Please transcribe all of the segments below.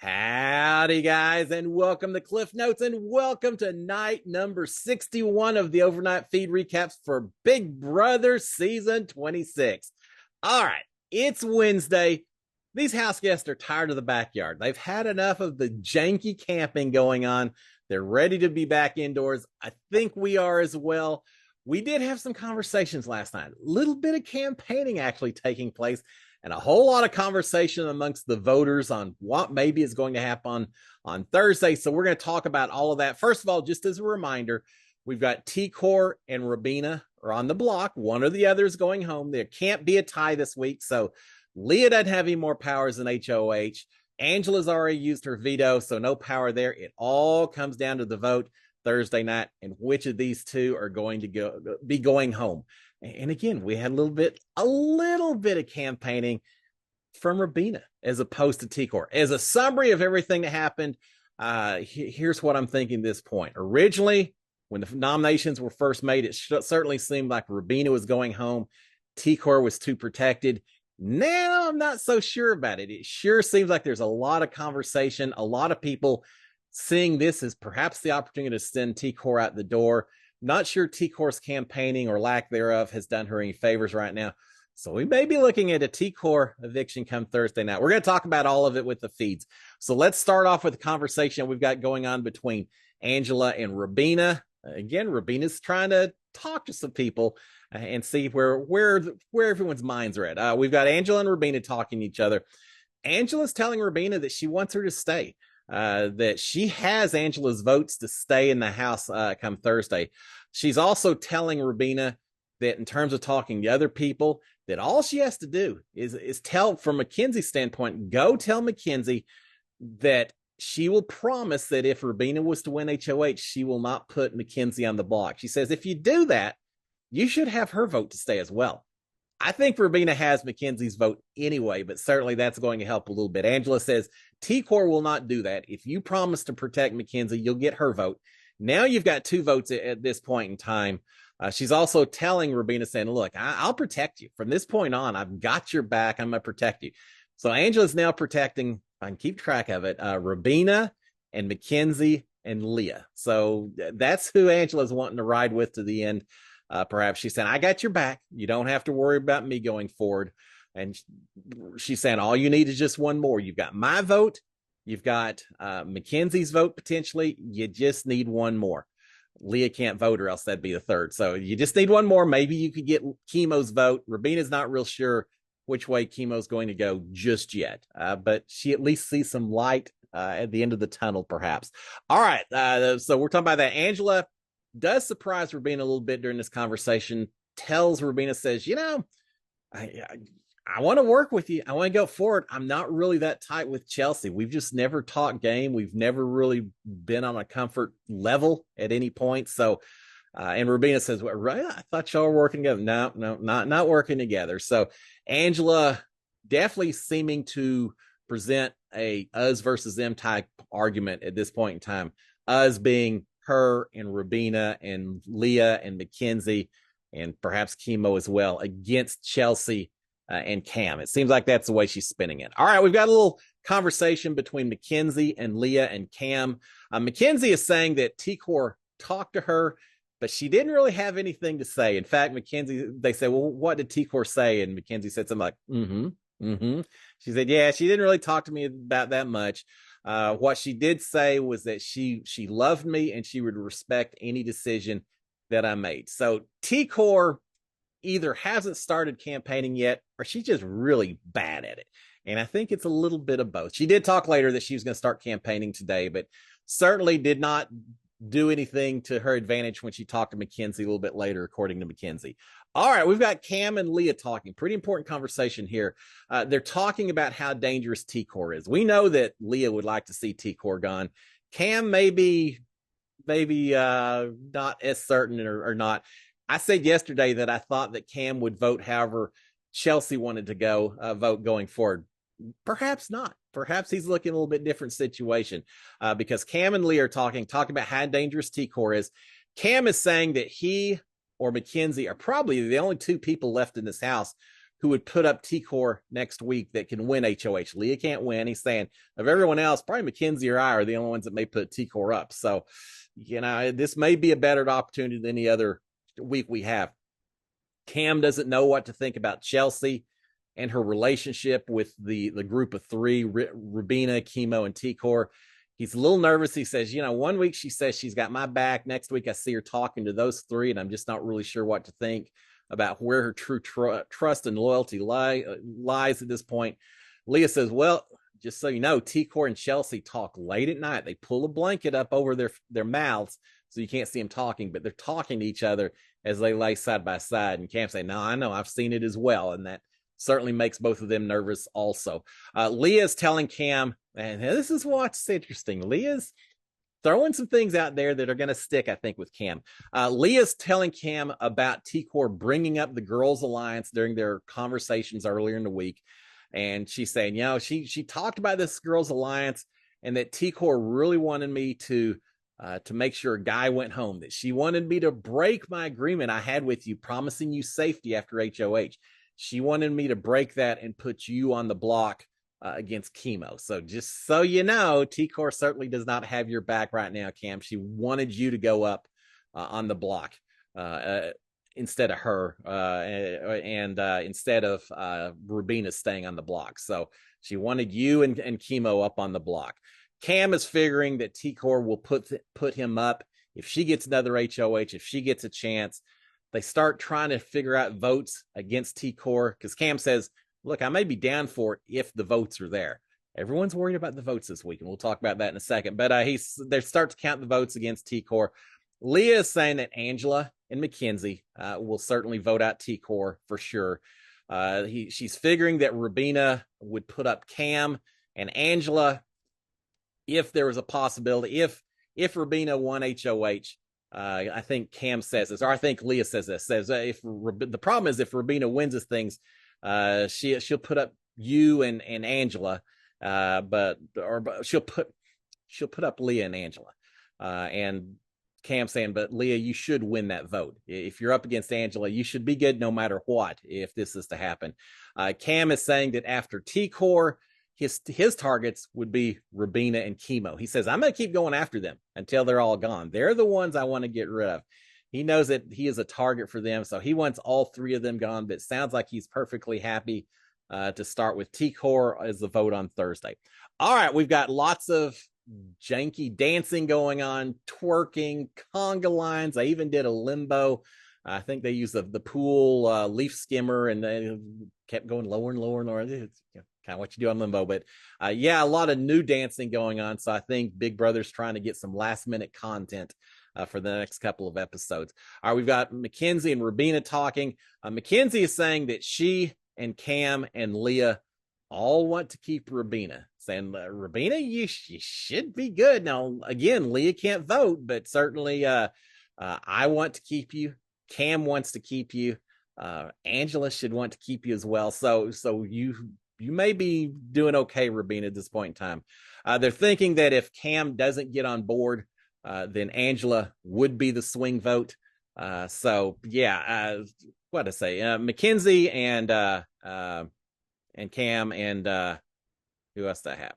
Howdy, guys, and welcome to Cliff Notes, and welcome to night number 61 of the overnight feed recaps for Big Brother season 26. All right, it's Wednesday. These house guests are tired of the backyard. They've had enough of the janky camping going on. They're ready to be back indoors. I think we are as well. We did have some conversations last night, a little bit of campaigning actually taking place, and a whole lot of conversation amongst the voters on what maybe is going to happen on Thursday. So we're going to talk about all of that. First of all, just as a reminder, we've got T-Core and Rabina are on the block. One or the other is going home. There can't be a tie this week. So Leah doesn't have any more powers than HOH. Angela's already used her veto, so no power there. It all comes down to the vote Thursday night and which of these two are going to be going home. And again, we had a little bit of campaigning from Rabina as opposed to T-Core. As a summary of everything that happened, here's what I'm thinking at this point. Originally, when the nominations were first made, it certainly seemed like Rabina was going home. T-Core was too protected. Now I'm not so sure about it. It sure seems like there's a lot of conversation, a lot of people seeing this as perhaps the opportunity to send T-Core out the door. Not sure T-Core's campaigning or lack thereof has done her any favors right now. So we may be looking at a T-Core eviction come Thursday night. We're going to talk about all of it with the feeds. So let's start off with the conversation we've got going on between Angela and Rabina. Again, Rabina's trying to talk to some people and see where everyone's minds are at. We've got Angela and Rabina talking to each other. Angela's telling Rabina that she wants her to stay. That she has Angela's votes to stay in the house come Thursday. She's also telling Rabina that in terms of talking to other people, that all she has to do is tell, from Mackenzie's standpoint, go tell Mackenzie that she will promise that if Rabina was to win HOH, she will not put Mackenzie on the block. She says, if you do that, you should have her vote to stay as well. I think Rabina has Mackenzie's vote anyway, but certainly that's going to help a little bit. Angela says T-Core will not do that. If you promise to protect Mackenzie, you'll get her vote. Now you've got two votes at this point in time. She's also telling Rabina, saying, look, I'll protect you. From this point on, I've got your back. I'm going to protect you. So Angela's now protecting, if I can keep track of it, Rabina and Mackenzie and Leah. So that's who Angela's wanting to ride with to the end. Perhaps she's saying, I got your back. You don't have to worry about me going forward. And she's saying, all you need is just one more. You've got my vote. You've got Mackenzie's vote potentially. You just need one more. Leah can't vote, or else that'd be the third. So you just need one more. Maybe you could get Chemo's vote. Rabina's not real sure which way Chemo's going to go just yet. But she at least sees some light at the end of the tunnel, perhaps. All right. So we're talking about that. Angela does surprise Rabina a little bit during this conversation, tells Rabina, says, I want to work with you. I want to go forward. I'm not really that tight with Chelsea. We've just never talked game. We've never really been on a comfort level at any point. So, and Rabina says, well, right, I thought y'all were working together. No, not working together. So Angela definitely seeming to present a us versus them type argument at this point in time. Us being her and Rabina and Leah and Mackenzie and perhaps Chemo as well against Chelsea and Cam. It seems like that's the way she's spinning it. All right, we've got a little conversation between Mackenzie and Leah and Cam. Mackenzie is saying that T-Core talked to her, but she didn't really have anything to say. In fact, Mackenzie, they say, well, what did T-Core say? And Mackenzie said something like, She said, yeah, she didn't really talk to me about that much. What she did say was that she loved me and she would respect any decision that I made. So T-Core either hasn't started campaigning yet, or she's just really bad at it. And I think it's a little bit of both. She did talk later that she was going to start campaigning today, but certainly did not do anything to her advantage when she talked to Mackenzie a little bit later, according to Mackenzie. All right, we've got Cam and Leah talking. Pretty important conversation here. They're talking about how dangerous T-Core is. We know that Leah would like to see T-Core gone. Cam maybe not as certain or not. I said yesterday that I thought that Cam would vote however Chelsea wanted to go vote going forward. Perhaps not. Perhaps he's looking at a little bit different situation because Cam and Lee are talking about how dangerous T-Core is. Cam is saying that he or Mackenzie are probably the only two people left in this house who would put up T-Core next week that can win HOH. Leah can't win. He's saying of everyone else, probably Mackenzie or I are the only ones that may put T-Core up. So, this may be a better opportunity than any other week we have. Cam doesn't know what to think about Chelsea and her relationship with the group of three, Rubina, Chemo, and T-Core. He's a little nervous. He says, 1 week she says she's got my back. Next week I see her talking to those three, and I'm just not really sure what to think about where her true trust and loyalty lies at this point. Leah says, well, just so you know, T-Core and Chelsea talk late at night. They pull a blanket up over their mouths so you can't see them talking, but they're talking to each other as they lay side by side. And Cam say, no, I know, I've seen it as well. And that certainly makes both of them nervous also. Leah's telling Cam, and this is what's interesting. Leah's throwing some things out there that are going to stick, I think, with Cam. Leah's telling Cam about T-Core bringing up the Girls Alliance during their conversations earlier in the week. And she's saying, she talked about this Girls Alliance and that T-Core really wanted me to make sure a guy went home, that she wanted me to break my agreement I had with you, promising you safety after HOH. She wanted me to break that and put you on the block against Chemo. So just so you know, T-Core certainly does not have your back right now, Cam. She wanted you to go up on the block instead of her and instead of Rubina staying on the block. So she wanted you and Chemo up on the block. Cam is figuring that T-Core will put him up if she gets another HOH, if she gets a chance. They start trying to figure out votes against T-Core because Cam says, look, I may be down for it if the votes are there. Everyone's worried about the votes this week, and we'll talk about that in a second. But they start to count the votes against T-Core. Leah is saying that Angela and Mackenzie will certainly vote out T-Core for sure. She's figuring that Rubina would put up Cam and Angela if there was a possibility. If Rubina won HOH, I think Cam says this, or I think Leah says this. Says if the problem is if Rubina wins this things, she'll put up you and Angela, but she'll put up Leah and Angela, and Cam saying, but Leah, you should win that vote. If you're up against Angela, you should be good no matter what if this is to happen. Cam is saying that after T-Core, his targets would be Rubina and Chemo. He says, I'm going to keep going after them until they're all gone. They're the ones I want to get rid of. He knows that he is a target for them, so he wants all three of them gone, but it sounds like he's perfectly happy to start with T-Core as the vote on Thursday. All right, we've got lots of janky dancing going on, twerking, conga lines. I even did a limbo. I think they used the pool leaf skimmer, and they kept going lower and lower and lower. It's kind of what you do on limbo. But a lot of new dancing going on. So I think Big Brother's trying to get some last minute content for the next couple of episodes. All right, we've got Mackenzie and Rubina talking. Mackenzie is saying that she and Cam and Leah all want to keep Rubina, saying, Rubina, you should be good. Now, again, Leah can't vote, but certainly I want to keep you. Cam wants to keep you. Angela should want to keep you as well. So you may be doing okay, Rubina, at this point in time. They're thinking that if Cam doesn't get on board, then Angela would be the swing vote. What to say? Mackenzie and Cam and who else do I have?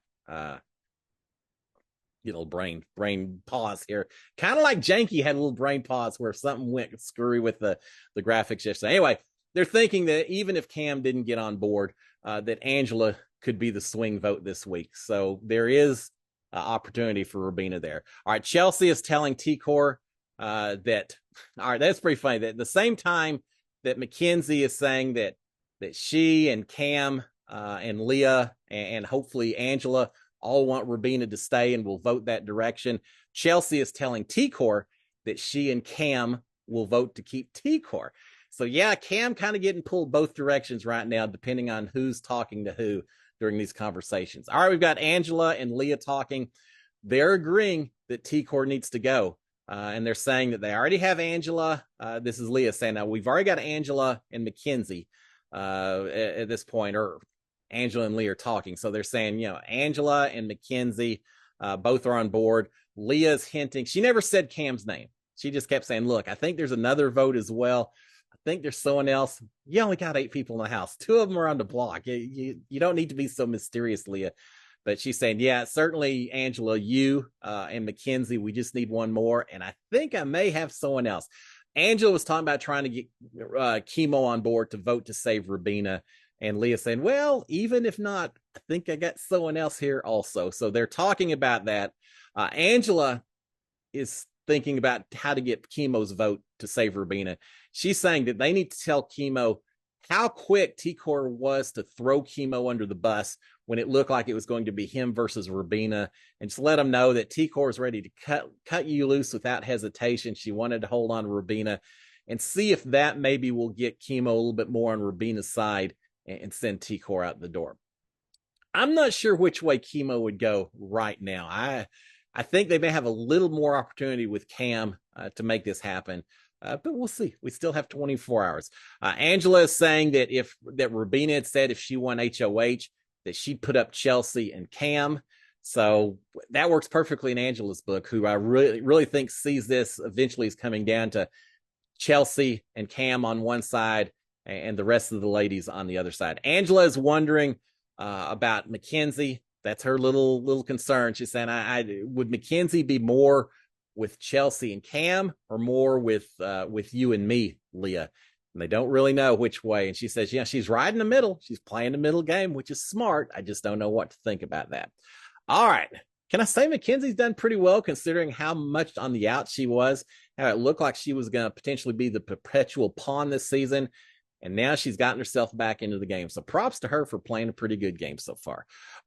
Get a little brain pause here. Kind of like Janky had a little brain pause where something went screwy with the graphics yesterday. Anyway, they're thinking that even if Cam didn't get on board, that Angela could be the swing vote this week. So there is opportunity for Rubina there. All right, Chelsea is telling T-Core that, all right, that's pretty funny. That at the same time that Mackenzie is saying that she and Cam and Leah and hopefully Angela all want Rubina to stay and will vote that direction, Chelsea is telling T-Core that she and Cam will vote to keep T-Core. So Cam kind of getting pulled both directions right now, depending on who's talking to who during these conversations. All right, we've got Angela and Leah talking. They're agreeing that T-Core needs to go. And they're saying that they already have Angela. This is Leah saying, now we've already got Angela and Mackenzie at this point, or Angela and Leah are talking. So they're saying, Angela and Mackenzie both are on board. Leah's hinting. She never said Cam's name. She just kept saying, look, I think there's another vote as well. I think there's someone else, you only got 8 people in the house. 2 of them are on the block. You don't need to be so mysterious, Leah. But she's saying, yeah, certainly, Angela, you and Mackenzie, we just need one more. And I think I may have someone else. Angela was talking about trying to get Chemo on board to vote to save Rubina. And Leah saying, well, even if not, I think I got someone else here also. So they're talking about that. Angela is thinking about how to get Chemo's vote to save Rubina. She's saying that they need to tell Chemo how quick T-Core was to throw Chemo under the bus when it looked like it was going to be him versus Rubina, and just let them know that T-Core is ready to cut you loose without hesitation. She wanted to hold on to Rubina and see if that maybe will get Chemo a little bit more on Rubina's side and send T-Core out the door. I'm not sure which way Chemo would go right now. I think they may have a little more opportunity with Cam to make this happen. But we'll see. We still have 24 hours. Angela is saying that Rubina had said if she won HOH, that she'd put up Chelsea and Cam. So that works perfectly in Angela's book, who I really think sees this eventually as coming down to Chelsea and Cam on one side and the rest of the ladies on the other side. Angela is wondering about Mackenzie. That's her little concern. She's saying, would Mackenzie be more with Chelsea and Cam or more with you and me, Leah? And they don't really know which way. And she says, yeah, she's right in the middle. She's playing the middle game, which is smart. I just don't know what to think about that. All right. Can I say Mackenzie's done pretty well considering how much on the out she was, how it looked like she was going to potentially be the perpetual pawn this season. And now she's gotten herself back into the game. So props to her for playing a pretty good game so far.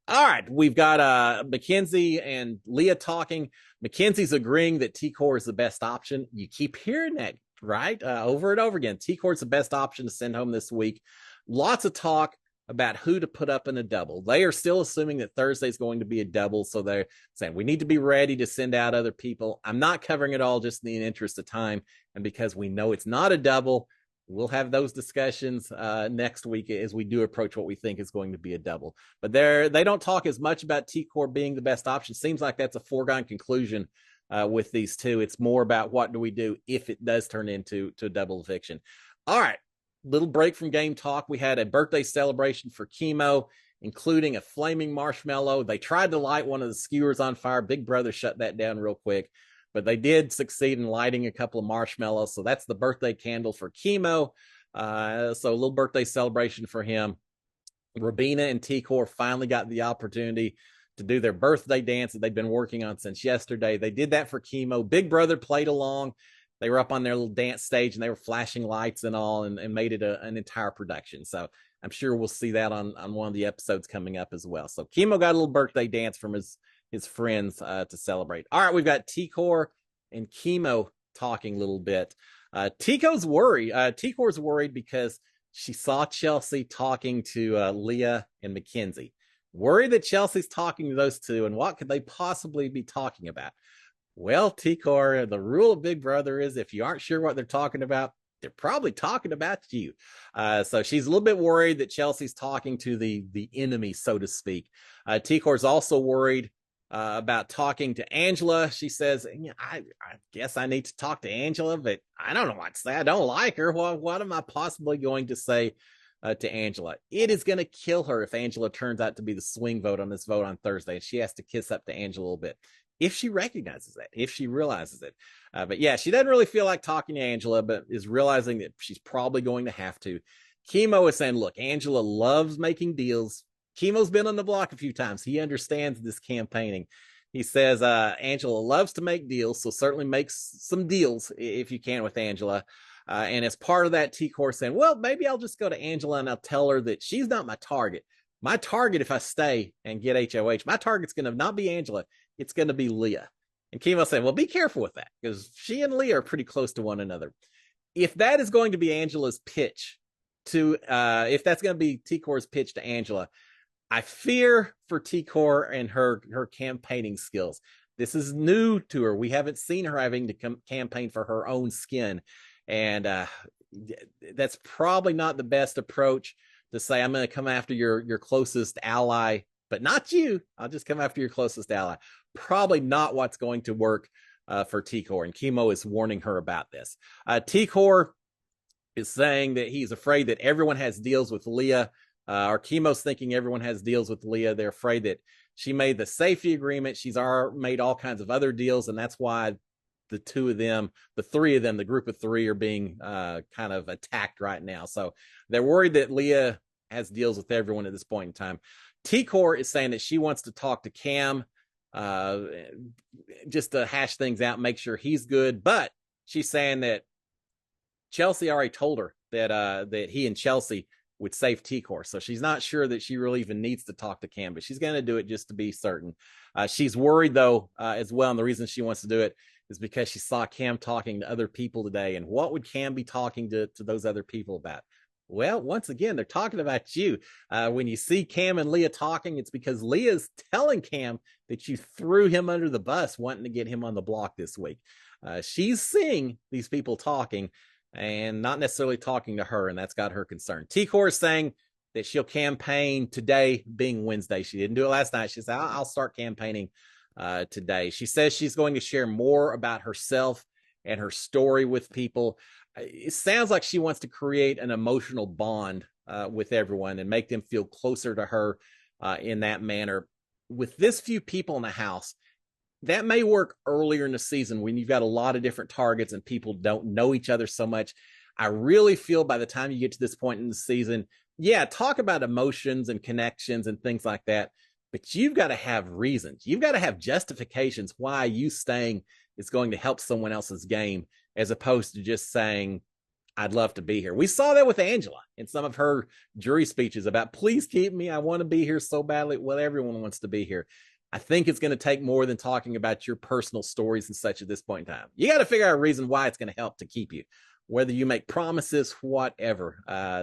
All right. We've got Mackenzie and Leah talking. Mackenzie's agreeing that T-Core is the best option. You keep hearing that, right? Over and over again. T-Core is the best option to send home this week. Lots of talk about who to put up in a double. They are still assuming that Thursday is going to be a double. So they're saying we need to be ready to send out other people. I'm not covering it all just in the interest of time. And because we know it's not a double, we'll have those discussions next week as we do approach what we think is going to be a double. But they don't talk as much about T-Core being the best option. Seems like that's a foregone conclusion with these two. It's more about what do we do if it does turn into a double eviction. All right, little break from game talk. We had a birthday celebration for Chemo, including a flaming marshmallow. They tried to light one of the skewers on fire. Big Brother shut that down real quick. But they did succeed in lighting a couple of marshmallows. So that's the birthday candle for Chemo. So a little birthday celebration for him. Rubina and T-Core finally got the opportunity to do their birthday dance that they've been working on since yesterday. They did that for Chemo. Big Brother played along. They were up on their little dance stage and they were flashing lights and all and made it an entire production. So I'm sure we'll see that on one of the episodes coming up as well. So Chemo got a little birthday dance from his friends to celebrate. All right, we've got T-Core and Chemo talking a little bit. T-Core's worried because she saw Chelsea talking to Leah and Mackenzie. Worried that Chelsea's talking to those two, and what could they possibly be talking about? Well, T-Core, the rule of Big Brother is if you aren't sure what they're talking about, they're probably talking about you. So she's a little bit worried that Chelsea's talking to the enemy, so to speak. T-Core's also worried about talking to Angela. She says, I guess I need to talk to Angela, but I don't know what to say. I don't like her. Well, what am I possibly going to say to Angela? It is going to kill her if Angela turns out to be the swing vote on this vote on Thursday. And she has to kiss up to Angela a little bit. If she recognizes that, if she realizes it. But yeah, she doesn't really feel like talking to Angela, but is realizing that she's probably going to have to. Chemo is saying, look, Angela loves making deals. Chemo's been on the block a few times. He understands this campaigning. He says Angela loves to make deals, so certainly make some deals if you can with Angela. And as part of that, T-Core saying, well, maybe I'll just go to Angela and I'll tell her that she's not my target. My target, if I stay and get HOH, my target's going to not be Angela. It's going to be Leah. And Chemo saying, well, be careful with that because she and Leah are pretty close to one another. If that is going to be Angela's pitch if that's going to be T-Core's pitch to Angela, I fear for T-Core and her campaigning skills. This is new to her. We haven't seen her having to campaign for her own skin. And that's probably not the best approach to say, I'm going to come after your closest ally, but not you. I'll just come after your closest ally. Probably not what's going to work for T-Core. And Chemo is warning her about this. T-Core is saying that he's afraid that everyone has deals with Leah. Or Chemo's thinking everyone has deals with Leah. They're afraid that she made the safety agreement. She's made all kinds of other deals, and that's why the two of them, the three of them, the group of three are being kind of attacked right now. So they're worried that Leah has deals with everyone at this point in time. T-Core is saying that she wants to talk to Cam uh, just to hash things out, make sure he's good. But she's saying that Chelsea already told her that he and Chelsea would save T-Core. So she's not sure that she really even needs to talk to Cam, but she's going to do it just to be certain. She's worried, though, as well. And the reason she wants to do it is because she saw Cam talking to other people today. And what would Cam be talking to those other people about? Well, once again, they're talking about you. When you see Cam and Leah talking, it's because Leah's telling Cam that you threw him under the bus wanting to get him on the block this week. She's seeing these people talking and not necessarily talking to her, and that's got her concerned. T-Core is saying that she'll campaign today, being Wednesday. She didn't do it last night. She said, I'll start campaigning today. She says she's going to share more about herself and her story with people. It sounds like she wants to create an emotional bond with everyone and make them feel closer to her in that manner. With this few people in the house, that may work earlier in the season when you've got a lot of different targets and people don't know each other so much. I really feel by the time you get to this point in the season, yeah, talk about emotions and connections and things like that, but you've got to have reasons. You've got to have justifications why you staying is going to help someone else's game, as opposed to just saying, I'd love to be here. We saw that with Angela in some of her jury speeches about, please keep me. I want to be here so badly. Well, everyone wants to be here. I think it's going to take more than talking about your personal stories and such at this point in time. You got to figure out a reason why it's going to help to keep you, whether you make promises, whatever.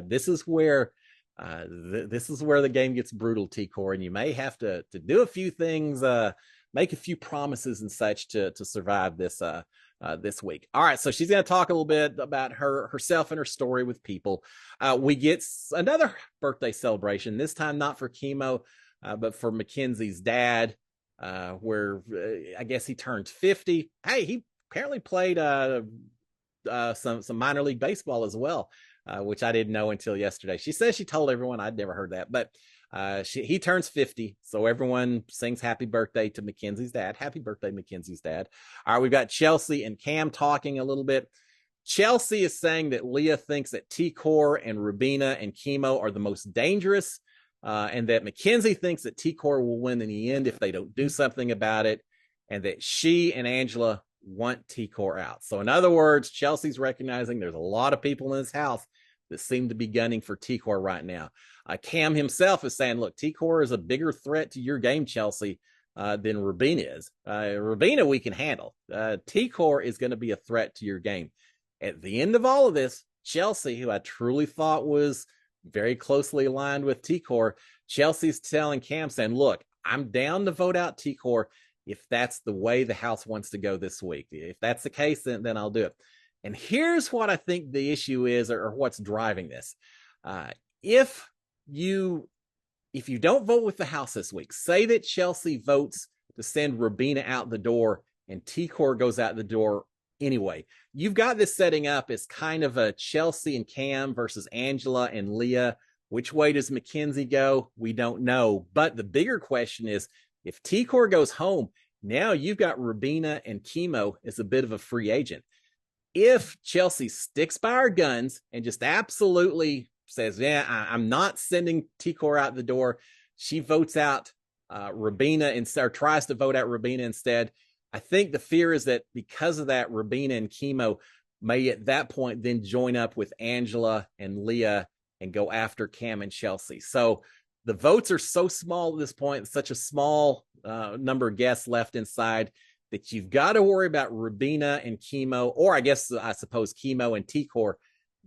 This is where the game gets brutal, T-Core, and you may have to do a few things, make a few promises and such to survive this week. All right, so she's going to talk a little bit about herself and her story with people. We get another birthday celebration, this time not for Chemo, but for Mackenzie's dad, where I guess he turned 50. Hey, he apparently played some minor league baseball as well, which I didn't know until yesterday. She says she told everyone. I'd never heard that, but he turns 50, so everyone sings happy birthday to Mackenzie's dad. Happy birthday, Mackenzie's dad. All right, we've got Chelsea and Cam talking a little bit. Chelsea is saying that Leah thinks that T-Core and Rubina and Chemo are the most dangerous, and that Mackenzie thinks that T-Core will win in the end if they don't do something about it, and that she and Angela want T-Core out. So in other words, Chelsea's recognizing there's a lot of people in this house that seem to be gunning for T-Core right now. Cam himself is saying, look, T-Core is a bigger threat to your game, Chelsea, than Rubina is. Rubina we can handle. T-Core is going to be a threat to your game. At the end of all of this, Chelsea, who I truly thought was very closely aligned with T-Core, Chelsea's telling Cam, saying, look, I'm down to vote out T-Core if that's the way the house wants to go this week. If that's the case, then I'll do it. And here's what I think the issue is, or what's driving this. If you don't vote with the house this week, say that Chelsea votes to send Rubina out the door and T-Core goes out the door anyway, you've got this setting up as kind of a Chelsea and Cam versus Angela and Leah. Which way does Mackenzie go? We don't know. But the bigger question is, if T-Core goes home, now you've got Rubina and Chemo as a bit of a free agent. If Chelsea sticks by our guns and just absolutely says, yeah, I'm not sending T-Core out the door, she votes out Rubina instead, or tries to vote out Rubina instead, I think the fear is that because of that, Rubina and Chemo may at that point then join up with Angela and Leah and go after Cam and Chelsea. So the votes are so small at this point, such a small number of guests left inside, that you've got to worry about Rubina and Chemo, or I suppose Chemo and T-Core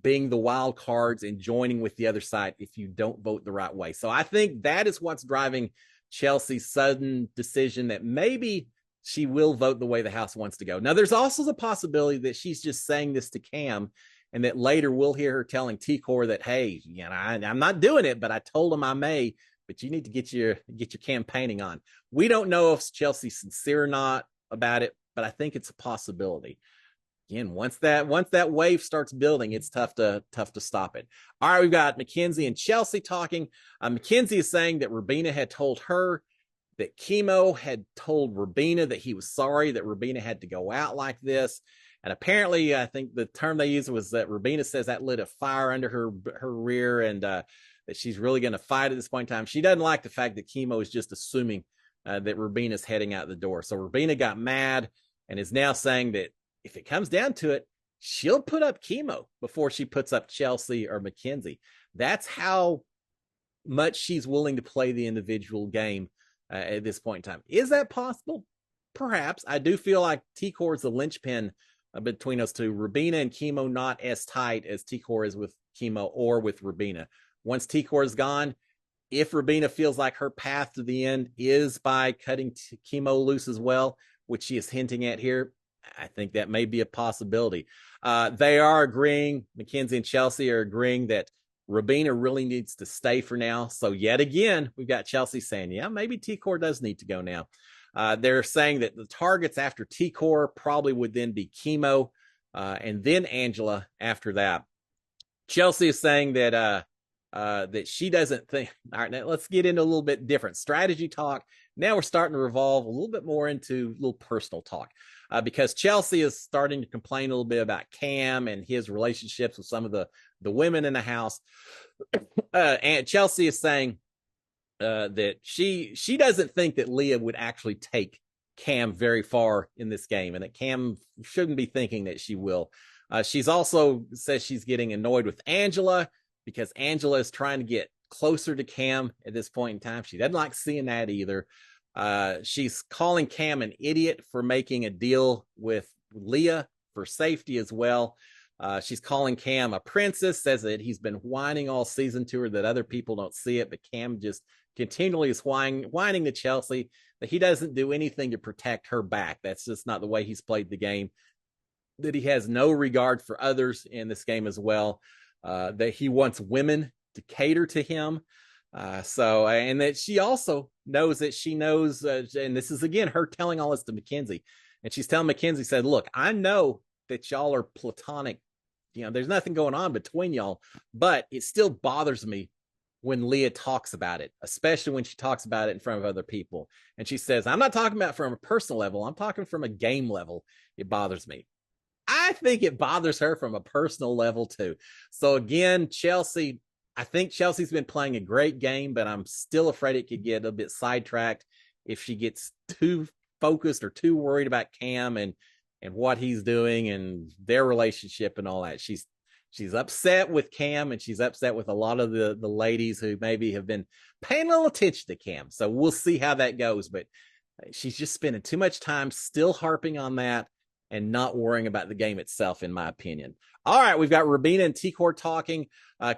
being the wild cards and joining with the other side if you don't vote the right way. So I think that is what's driving Chelsea's sudden decision that maybe she will vote the way the house wants to go. Now, there's also the possibility that she's just saying this to Cam, and that later we'll hear her telling T-Core that, hey, I'm not doing it, but I told him I may, but you need to get your campaigning on. We don't know if Chelsea's sincere or not about it, but I think it's a possibility. again, once that wave starts building, it's tough to stop it. All right, we've got Mackenzie and Chelsea talking. Mackenzie is saying that Rubina had told her that Chemo had told Rubina that he was sorry that Rubina had to go out like this. And apparently, I think the term they used was that Rubina says that lit a fire under her rear, and that she's really going to fight at this point in time. She doesn't like the fact that Chemo is just assuming that Rubina's heading out the door. So Rubina got mad and is now saying that if it comes down to it, she'll put up Chemo before she puts up Chelsea or Mackenzie. That's how much she's willing to play the individual game at this point in time. Is that possible? Perhaps. I do feel like T-Core is the linchpin between those two. Rubina and Chemo not as tight as T-Core is with Chemo or with Rubina. Once T-Core is gone, if Rubina feels like her path to the end is by cutting Chemo loose as well, which she is hinting at here, I think that may be a possibility. They are agreeing, Mackenzie and Chelsea are agreeing that Rubina really needs to stay for now. So yet again, we've got Chelsea saying, yeah, maybe T-Core does need to go now. They're saying that the targets after T-Core probably would then be Chemo and then Angela after that. Chelsea is saying that that she doesn't think. All right, now let's get into a little bit different strategy talk. Now we're starting to revolve a little bit more into a little personal talk because Chelsea is starting to complain a little bit about Cam and his relationships with some of the women in the house. And Chelsea is saying that she doesn't think that Leah would actually take Cam very far in this game, and that Cam shouldn't be thinking that she will. She's also says she's getting annoyed with Angela because Angela is trying to get closer to Cam at this point in time. She doesn't like seeing that either. She's calling Cam an idiot for making a deal with Leah for safety as well. She's calling Cam a princess, says that he's been whining all season to her that other people don't see it, but Cam just continually is whining to Chelsea that he doesn't do anything to protect her back. That's just not the way he's played the game, that he has no regard for others in this game as well, that he wants women to cater to him. And that she also knows that she knows, and this is again her telling all this to Mackenzie, and she's telling Mackenzie, said, look, I know that y'all are platonic, there's nothing going on between y'all, but it still bothers me when Leah talks about it, especially when she talks about it in front of other people. And she says, I'm not talking about from a personal level, I'm talking from a game level. It bothers me. I think it bothers her from a personal level too. So again, I think Chelsea's been playing a great game, but I'm still afraid it could get a bit sidetracked if she gets too focused or too worried about Cam and what he's doing and their relationship and all that. She's upset with Cam, and she's upset with a lot of the ladies who maybe have been paying a little attention to Cam. So we'll see how that goes, but she's just spending too much time still harping on that and not worrying about the game itself, in my opinion. All right, we've got Rubina and T-Core talking,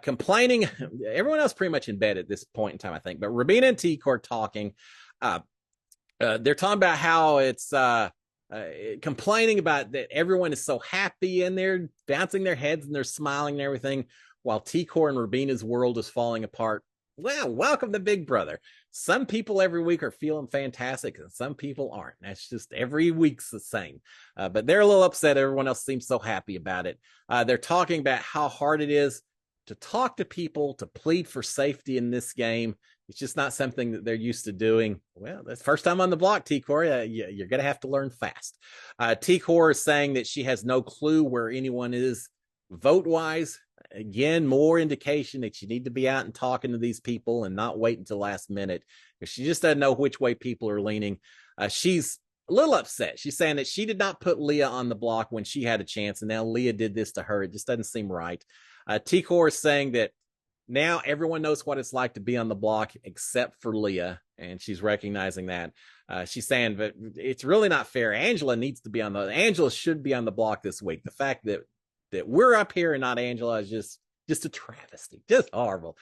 complaining. Everyone else pretty much in bed at this point in time, I think. But Rubina and T-Core talking. They're talking about how it's complaining about that everyone is so happy and they're bouncing their heads and they're smiling and everything, while T-Core and Rubina's world is falling apart. Well, welcome to Big Brother. Some people every week are feeling fantastic and some people aren't. That's just every week's the same. But they're a little upset. Everyone else seems so happy about it. They're talking about how hard it is to talk to people, to plead for safety in this game. It's just not something that they're used to doing. Well, that's first time on the block, T-Core. You're going to have to learn fast. T-Core is saying that she has no clue where anyone is vote-wise. Again, more indication that you need to be out and talking to these people and not wait until last minute, because she just doesn't know which way people are leaning. She's a little upset. She's saying that she did not put Leah on the block when she had a chance, and now Leah did this to her. It just doesn't seem right. T-Core is saying that now everyone knows what it's like to be on the block except for Leah, and she's recognizing that. She's saying that it's really not fair. Angela should be on the block this week. The fact that we're up here and not Angela is just a travesty, just horrible.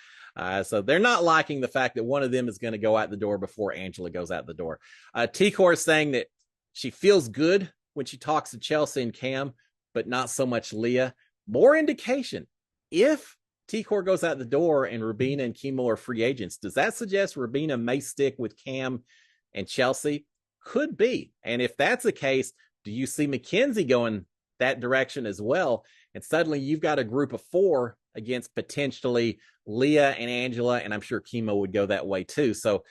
So they're not liking the fact that one of them is going to go out the door before Angela goes out the door. T-Core is saying that she feels good when she talks to Chelsea and Cam, but not so much Leah. More indication. If T-Core goes out the door and Rubina and Chemo are free agents, does that suggest Rubina may stick with Cam and Chelsea? Could be. And if that's the case, do you see Mackenzie going that direction as well. And suddenly you've got a group of 4 against potentially Leah and Angela, and I'm sure Chemo would go that way too. So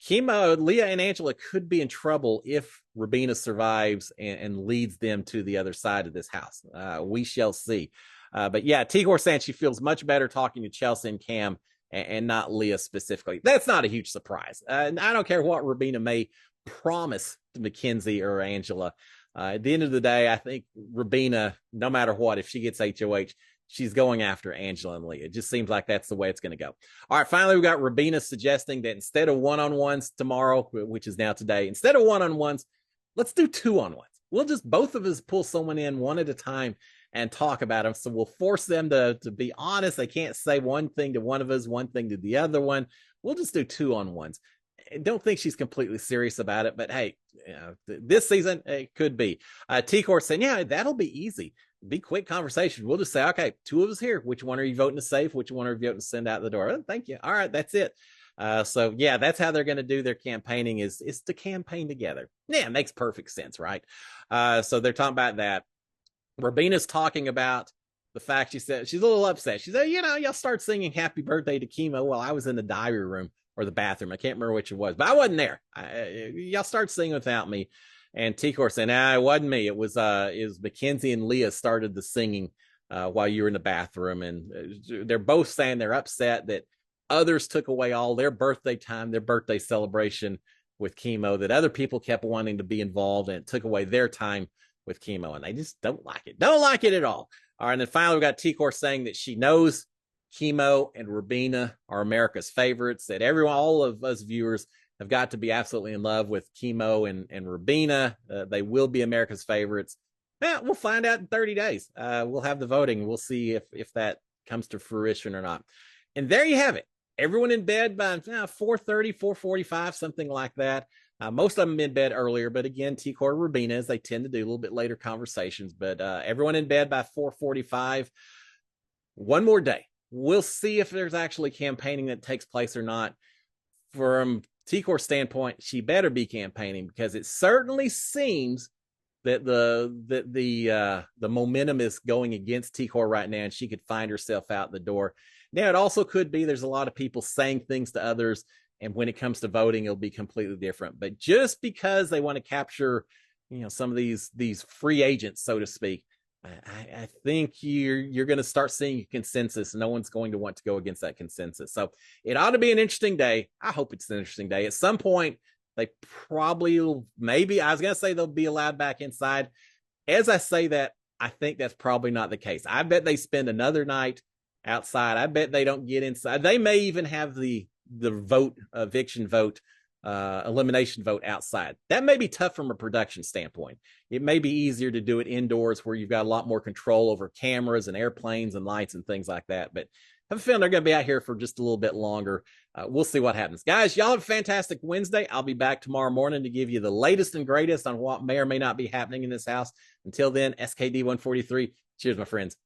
Chemo, Leah, and Angela could be in trouble if Rabina survives and leads them to the other side of this house. We shall see. But yeah, Tigor saying she feels much better talking to Chelsea and Cam and not Leah specifically. That's not a huge surprise. And I don't care what Rabina may promise to Mackenzie or Angela. At the end of the day, I think Rabina, no matter what, if she gets HOH, she's going after Angela and Leah. It just seems like that's the way it's going to go. All right, finally, we got Rabina suggesting that instead of one-on-ones tomorrow, which is now today, instead of one-on-ones, let's do 2-on-ones. We'll just both of us pull someone in one at a time and talk about them. So we'll force them to be honest. They can't say one thing to one of us, one thing to the other one. We'll just do 2-on-ones. I don't think she's completely serious about it, but hey, you know, this season it could be. T-Core saying, yeah, that'll be easy. Be quick conversation. We'll just say, okay, 2 of us here. Which one are you voting to save? Which one are you voting to send out the door? Oh, thank you. All right, that's it. So yeah, that's how they're going to do their campaigning is to campaign together. Yeah, it makes perfect sense, right? So they're talking about that. Rabina's talking about the fact she said she's a little upset. She said, you know, y'all start singing happy birthday to Chemo while I was in the diary room or the bathroom. I can't remember which it was, but I wasn't there. Y'all start singing without me. And T-Core said, nah, it wasn't me. It was Mackenzie and Leah started the singing while you were in the bathroom. And they're both saying they're upset that others took away all their birthday time, their birthday celebration with Chemo, that other people kept wanting to be involved and it took away their time with Chemo. And they just don't like it. Don't like it at all. All right. And then finally, we got T-Core saying that she knows Chemo and Rabina are America's favorites, that everyone, all of us viewers, have got to be absolutely in love with Chemo and Rabina. They will be America's favorites. We'll find out in 30 days. We'll have the voting. We'll see if that comes to fruition or not. And there you have it. Everyone in bed by 4:30, 4:45, something like that. Most of them in bed earlier, but again, T-Core Rabina, as they tend to do, a little bit later conversations. But everyone in bed by 4:45. One more day. We'll see if there's actually campaigning that takes place or not. From T-Core standpoint, she better be campaigning because it certainly seems that the momentum is going against T-Core right now, and she could find herself out the door. Now, it also could be there's a lot of people saying things to others, and when it comes to voting, it'll be completely different. But just because they want to capture, you know, some of these free agents, so to speak, I think you're going to start seeing a consensus. No one's going to want to go against that consensus. So it ought to be an interesting day. I hope it's an interesting day. At some point, they probably maybe, I was going to say they'll be allowed back inside. As I say that, I think that's probably not the case. I bet they spend another night outside. I bet they don't get inside. They may even have the vote, eviction vote, elimination vote outside. That may be tough from a production standpoint. It may be easier to do it indoors where you've got a lot more control over cameras and airplanes and lights and things like that. But I have a feeling they're going to be out here for just a little bit longer. We'll see what happens. Guys, y'all have a fantastic Wednesday. I'll be back tomorrow morning to give you the latest and greatest on what may or may not be happening in this house. Until then, SKD 143. Cheers, my friends.